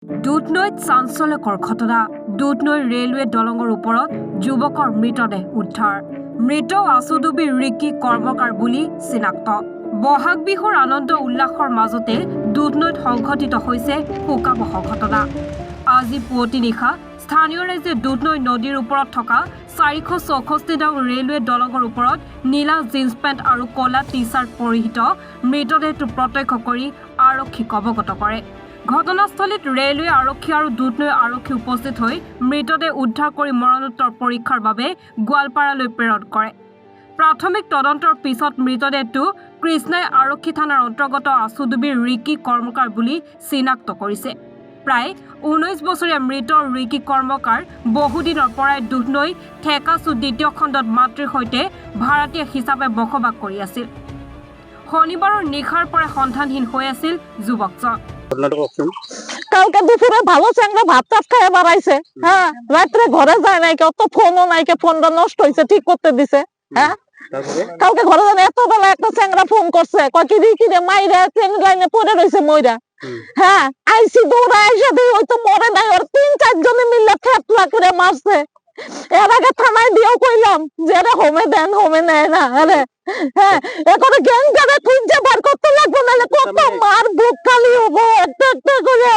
দুধনৈত চাঞ্চল্যকৰ ঘটনা। দুধনৈ ৰেলৱে দলঙৰ ওপৰত যুৱকৰ মৃতদেহ উদ্ধাৰ। মৃত আছুডুবি ৰিকি কৰ্মকাৰ বুলি চিনাক্ত। বহাগ বিহুৰ আনন্দ উল্লাসৰ মাজতে দুধনৈত সংঘটিত হৈছে শোকাবহ ঘটনা। আজি পুৱতি নিশা স্থানীয় ৰাইজে দুধনৈ নদীৰ ওপৰত থকা 464 নং ৰেলৱে দলঙৰ ওপৰত নীলা জিন্স পেণ্ট আৰু কলা টি চাৰ্ট পৰিহিত মৃতদেহটো প্ৰত্যক্ষ কৰি আৰক্ষীক অৱগত কৰে। ঘটনাস্থলীত ৰেলৱে আৰক্ষী আৰু দুধনৈ আৰক্ষী উপস্থিত হৈ মৃতদেহ উদ্ধাৰ কৰি মৰণোত্তৰ পৰীক্ষাৰ বাবে গোৱালপাৰালৈ প্ৰেৰণ কৰে। প্ৰাথমিক তদন্তৰ পিছত মৃতদেহটো কৃষ্ণাই আৰক্ষী থানাৰ অন্তৰ্গত আছুডুবিৰ ৰিকি কৰ্মকাৰ বুলি চিনাক্ত কৰিছে। প্ৰায় 19 বছৰীয়া মৃত ৰিকি কৰ্মকাৰ বহুদিনৰ পৰাই দুধনৈ ঠেকাচু দ্বিতীয় খণ্ডত মাতৃৰ সৈতে ভাড়াতীয়া হিচাপে বসবাস কৰি আছিল। শনিবাৰৰ নিশাৰ পৰা সন্ধানহীন হৈ আছিল যুৱকজন। কালকে দুপুরে ভালো চ্যাংরা ভাত টাত খাই বাড়াইছে। হ্যাঁ, রাত্রে ঘরে যায় নাই, অত ফোনও নাই, ফোনটা নষ্ট হয়েছে, ঠিক করতে দিছে। হ্যাঁ, কালকে ঘরে যায় এত বেলা একটা চ্যাংরা ফোন করছে, কয় কি রে মাইরা ট্রেন লাইনে পড়ে রয়েছে মইরা। হ্যাঁ, আইসি দৌড়া আইসা দিই হয়তো মরে নাই, ওর 3-4 জনে মিলে ফেটলা করে মারছে। এর আগে থানায় দিয়েও কইলাম যে এটা হোমে দেন, হোমে নেয় না। হ্যাঁ, এখন গ্যাং করে খুঁজে বার করতে লাগবে, নাহলে কত মার বুক খালি হবো একটা একটা করে।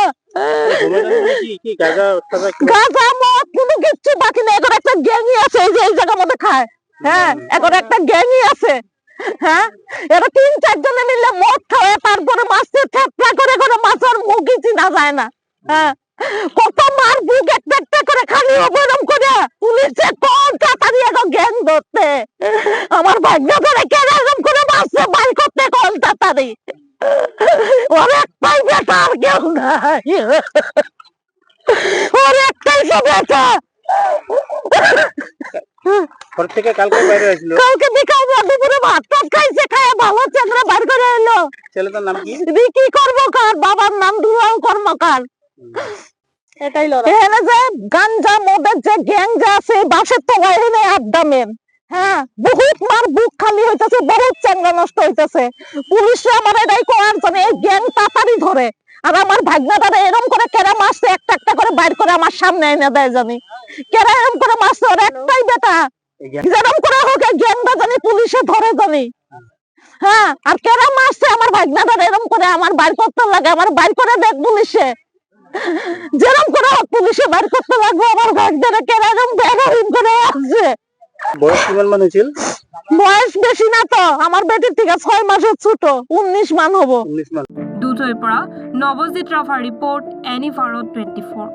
গাঁজা মদ কোনো কিচ্ছু বাকি নেই, এখন একটা গ্যাংই আছে এই যে এই জায়গার মধ্যে খায়। হ্যাঁ, এখন একটা গ্যাংই আছে। হ্যাঁ, এরা 3-4 জনে মিলে মদ খাওয়া, তারপরে মাছের থেপলা করে করে মাছের মুখই চিনা যায় না। হ্যাঁ, কত মার বুক একটা একটা করে খালি হবো এরকম করে। পুলিশে কোন তাড়াতাড়ি এখন গ্যাং ধরতে, আমার ভাগ্য করে কেন এরকম করে মারছে বাই করতে কোন তাড়াতাড়ি। ওর একটাই বেটা, আর কেউ নাই, ওর একটাই সব বেটা। কালকে বিকাল দুপুরে ভাত টাত খাইছে, খায় ভালো চ্যাংরা বার করে এলো। ছেলেটার নাম কি? রিকি কর্মকার, বাবার নাম দুলাল কর্মকার। এটাই এখানে যে গাঞ্জা মদের যে গ্যাং যে আছে বাসের তলায় এনে আড্ডা মেন। হ্যাঁ, বহুত মার বুক খালি হইতেছে, বহুত চ্যাংরা নষ্ট হইতেছে। পুলিশরা আমার এটাই করার জন্য এই গ্যাং তাড়াতাড়ি ধরে। আর আমার ভাগনাটারে এরম করে কেরা মারছে, একটা একটা করে বাইর করে আমার সামনে এনে দেয় জানি। কেরা এরম করে মারছে, ওর একটাই বেটা। যেরম করে হোক গ্যাংটা জানি পুলিশে ধরে জানি। হ্যাঁ, আর কেরা মারছে আমার ভাগনাটারে এরম করে আমার বাইর করতে লাগে, আমার বাইর করে দেখ পুলিশে। যেরম করে হোক পুলিশে বাইর করতে লাগবে আমার ভাগনাটারে, কেরা এরম বেগরিম করে আসছে। বয়স কেমন মান হয়েছিল? বয়স বেশি না তো, আমার বেটির থেকে 6 মাসের ছোট, 19 মান হবো। দুধনৈৰ পৰা নৱজিত ৰাভাৰ ৰিপৰ্ট, এনি ভাৰত 24।